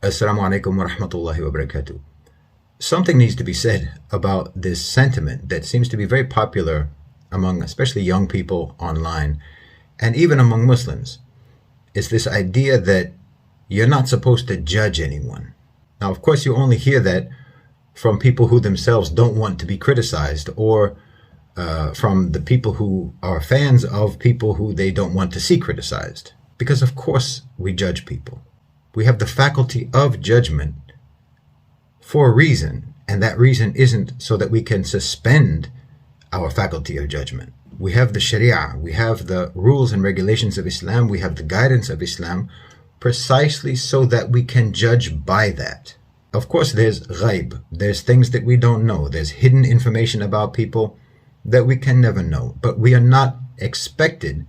Assalamu alaikum wa rahmatullahi wa barakatuh. Something needs to be said about this sentiment that seems to be very popular among especially young people online and even among Muslims. It's this idea that you're not supposed to judge anyone. Now, of course, you only hear that from people who themselves don't want to be criticized, or from the people who are fans of people who they don't want to see criticized. Because of course we judge people. We have the faculty of judgment for a reason, and that reason isn't so that we can suspend our faculty of judgment. We have the Sharia, we have the rules and regulations of Islam, we have the guidance of Islam, precisely so that we can judge by that. Of course, there's ghaib, there's things that we don't know, there's hidden information about people that we can never know, but we are not expected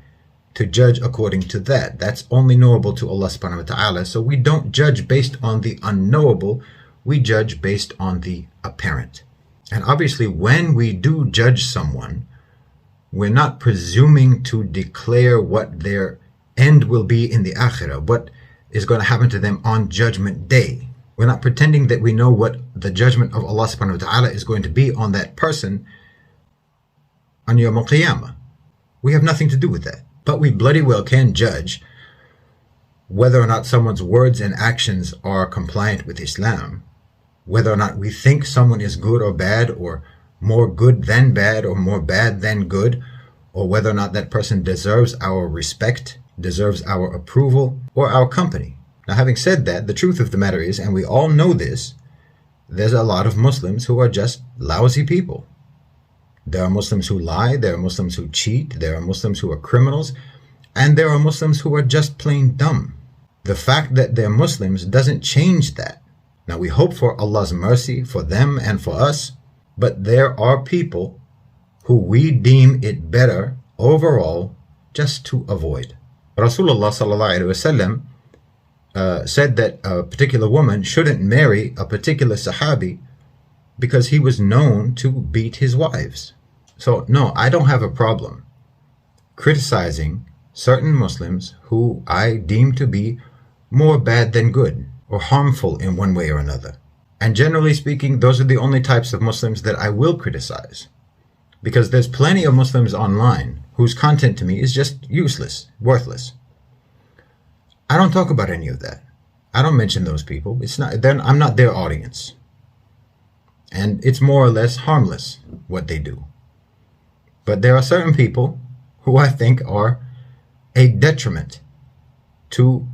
to judge according to that. That's only knowable to Allah subhanahu wa ta'ala. So we don't judge based on the unknowable, we judge based on the apparent. And obviously when we do judge someone, we're not presuming to declare what their end will be in the akhirah, what is going to happen to them on judgment day. We're not pretending that we know what the judgment of Allah subhanahu wa ta'ala is going to be on that person on Yawm al-Qiyamah. We have nothing to do with that. But we bloody well can judge whether or not someone's words and actions are compliant with Islam, whether or not we think someone is good or bad, or more good than bad, or more bad than good, or whether or not that person deserves our respect, deserves our approval, or our company. Now, having said that, the truth of the matter is, and we all know this, there's a lot of Muslims who are just lousy people. There are Muslims who lie, there are Muslims who cheat, there are Muslims who are criminals, and there are Muslims who are just plain dumb. The fact that they're Muslims doesn't change that. Now, we hope for Allah's mercy for them and for us, but there are people who we deem it better overall just to avoid. Rasulullah sallallahu alaihi wasallam said that a particular woman shouldn't marry a particular Sahabi because he was known to beat his wives. So no, I don't have a problem criticizing certain Muslims who I deem to be more bad than good, or harmful in one way or another. And generally speaking, those are the only types of Muslims that I will criticize. Because there's plenty of Muslims online whose content to me is just useless, worthless. I don't talk about any of that. I don't mention those people. I'm not their audience. And it's more or less harmless what they do. But there are certain people who I think are a detriment to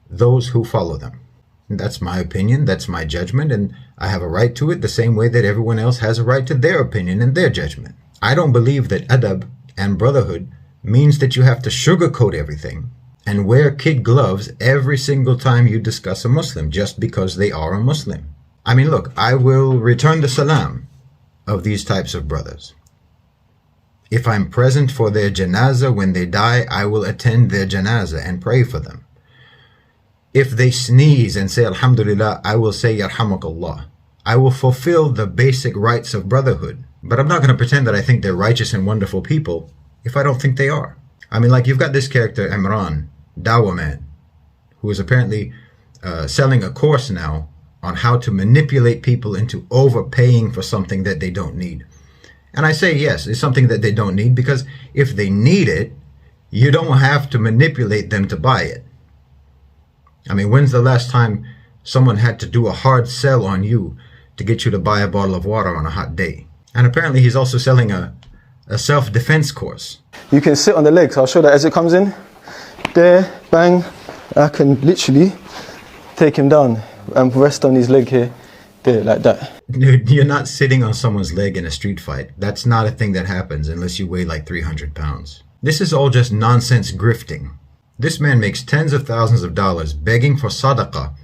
those who follow them. And that's my opinion, that's my judgment, and I have a right to it the same way that everyone else has a right to their opinion and their judgment. I don't believe that adab and brotherhood means that you have to sugarcoat everything and wear kid gloves every single time you discuss a Muslim just because they are a Muslim. I mean, look, I will return the salam of these types of brothers. If I'm present for their janazah when they die, I will attend their janazah and pray for them. If they sneeze and say alhamdulillah, I will say yarhamukallah. I will fulfill the basic rights of brotherhood. But I'm not going to pretend that I think they're righteous and wonderful people if I don't think they are. I mean, like, you've got this character, Imran, Dawah man, who is apparently selling a course now on how to manipulate people into overpaying for something that they don't need. And I say, yes, it's something that they don't need, because if they need it, you don't have to manipulate them to buy it. I mean, when's the last time someone had to do a hard sell on you to get you to buy a bottle of water on a hot day? And apparently he's also selling a self-defense course. You can sit on the legs. I'll show that as it comes in. There, bang. I can literally take him down and rest on his leg here. There, like that. Dude, you're not sitting on someone's leg in a street fight. That's not a thing that happens unless you weigh like 300 pounds. This is all just nonsense grifting. This man makes tens of thousands of dollars begging for sadaqah,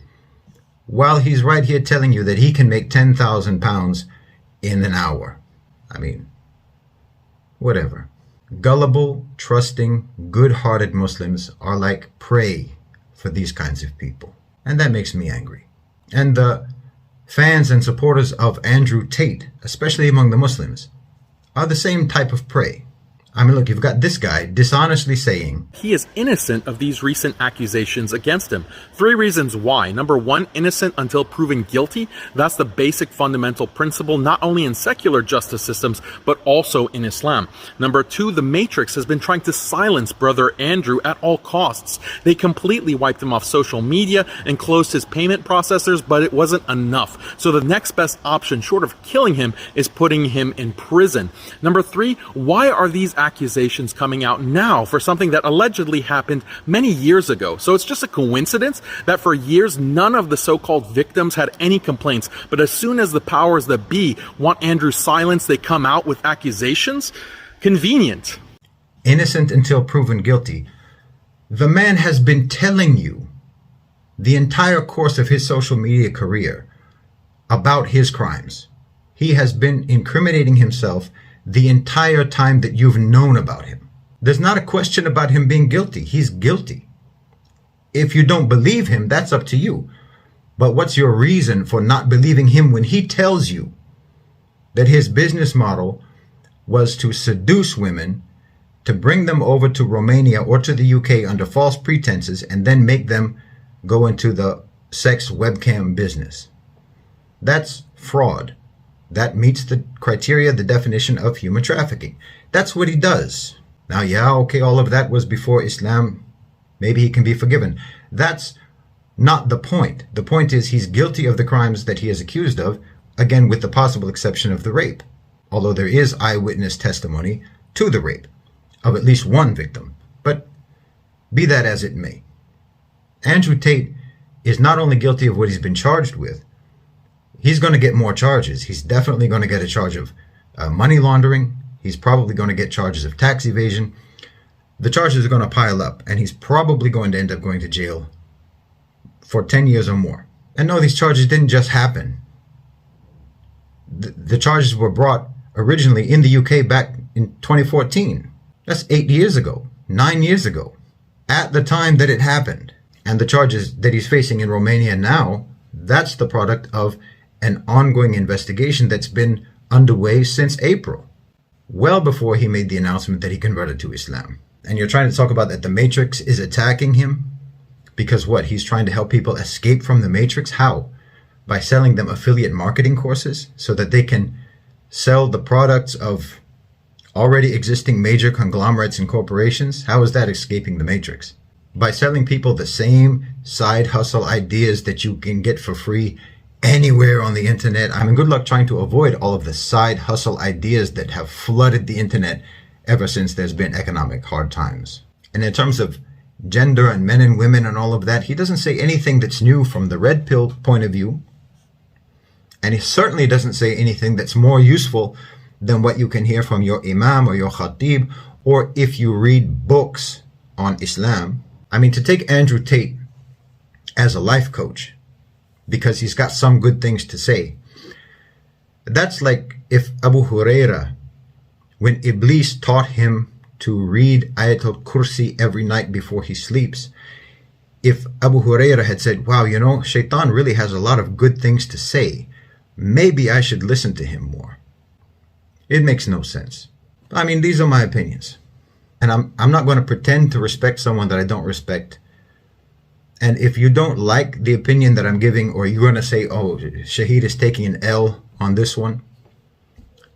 while he's right here telling you that he can make 10,000 pounds in an hour. I mean, whatever. Gullible, trusting, good-hearted Muslims are like prey for these kinds of people. And that makes me angry. And the fans and supporters of Andrew Tate, especially among the Muslims, are the same type of prey. I mean, look, you've got this guy dishonestly saying he is innocent of these recent accusations against him. 3 reasons why. Number 1, innocent until proven guilty. That's the basic fundamental principle, not only in secular justice systems, but also in Islam. Number 2, the Matrix has been trying to silence Brother Andrew at all costs. They completely wiped him off social media and closed his payment processors, but it wasn't enough. So the next best option, short of killing him, is putting him in prison. Number 3, why are these accusations coming out now for something that allegedly happened many years ago? So it's just a coincidence that for years none of the so-called victims had any complaints, but as soon as the powers that be want Andrew silenced, they come out with accusations? Convenient. innocent until proven guilty. The man has been telling you the entire course of his social media career about his crimes. He has been incriminating himself the entire time that you've known about him. There's not a question about him being guilty. He's guilty. If you don't believe him, that's up to you. But what's your reason for not believing him when he tells you that his business model was to seduce women, to bring them over to Romania or to the UK under false pretenses, and then make them go into the sex webcam business? That's fraud. That meets the criteria, the definition of human trafficking. That's what he does. Now, yeah, okay, all of that was before Islam. Maybe he can be forgiven. That's not the point. The point is he's guilty of the crimes that he is accused of, again, with the possible exception of the rape. Although there is eyewitness testimony to the rape of at least one victim. But be that as it may, Andrew Tate is not only guilty of what he's been charged with, he's going to get more charges. He's definitely going to get a charge of money laundering. He's probably going to get charges of tax evasion. The charges are going to pile up, and he's probably going to end up going to jail for 10 years or more. And no, these charges didn't just happen. The charges were brought originally in the UK back in 2014. That's 8 years ago, 9 years ago, at the time that it happened. And the charges that he's facing in Romania now, that's the product of an ongoing investigation that's been underway since April, well before he made the announcement that he converted to Islam. And you're trying to talk about that the Matrix is attacking him because what? He's trying to help people escape from the Matrix? How? By selling them affiliate marketing courses so that they can sell the products of already existing major conglomerates and corporations? How is that escaping the Matrix? By selling people the same side hustle ideas that you can get for free anywhere on the internet. I mean, good luck trying to avoid all of the side hustle ideas that have flooded the internet ever since there's been economic hard times. And in terms of gender and men and women and all of that, he doesn't say anything that's new from the red pill point of view. And he certainly doesn't say anything that's more useful than what you can hear from your imam or your khatib, or if you read books on Islam. I mean, to take Andrew Tate as a life coach because he's got some good things to say, that's like if Abu Huraira, when Iblis taught him to read Ayatul Kursi every night before he sleeps, if Abu Huraira had said, wow, you know, Shaitan really has a lot of good things to say, maybe I should listen to him more. It makes no sense. I mean, these are my opinions. And I'm not going to pretend to respect someone that I don't respect. And if you don't like the opinion that I'm giving, or you're going to say, oh, Shahid is taking an L on this one,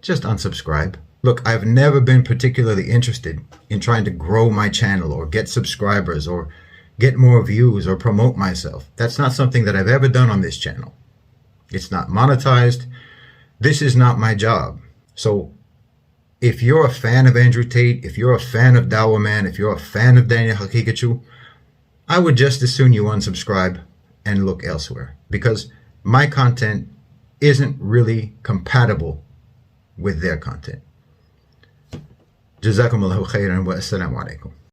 just unsubscribe. Look, I've never been particularly interested in trying to grow my channel or get subscribers or get more views or promote myself. That's not something that I've ever done on this channel. It's not monetized. This is not my job. So if you're a fan of Andrew Tate, if you're a fan of Dawah Man, if you're a fan of Daniel Haqiqatjou, I would just as soon you unsubscribe and look elsewhere, because my content isn't really compatible with their content. Jazakumullahu khairan wa assalamu alaikum.